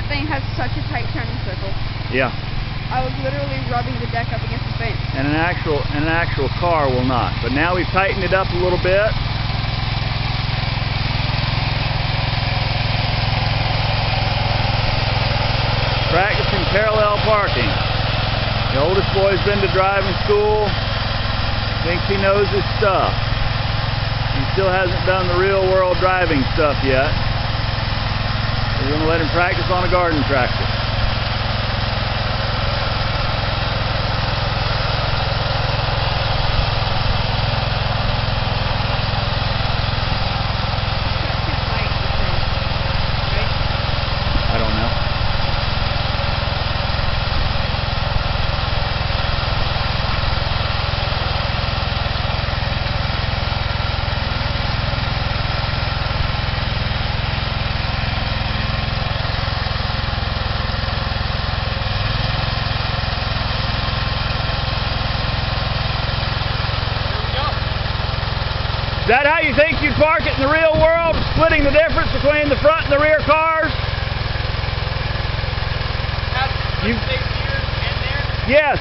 That thing has such a tight turning circle. Yeah. I was literally rubbing the deck up against the fence. And an actual car will not. But now we've tightened it up a little bit. Practicing parallel parking. The oldest boy's been to driving school. Thinks he knows his stuff. He still hasn't done the real world driving stuff yet. We're going to let him practice on a garden tractor. I don't know. Is that how you think you'd park it in the real world, splitting the difference between the front and the rear cars? Have safety here and there? Yes.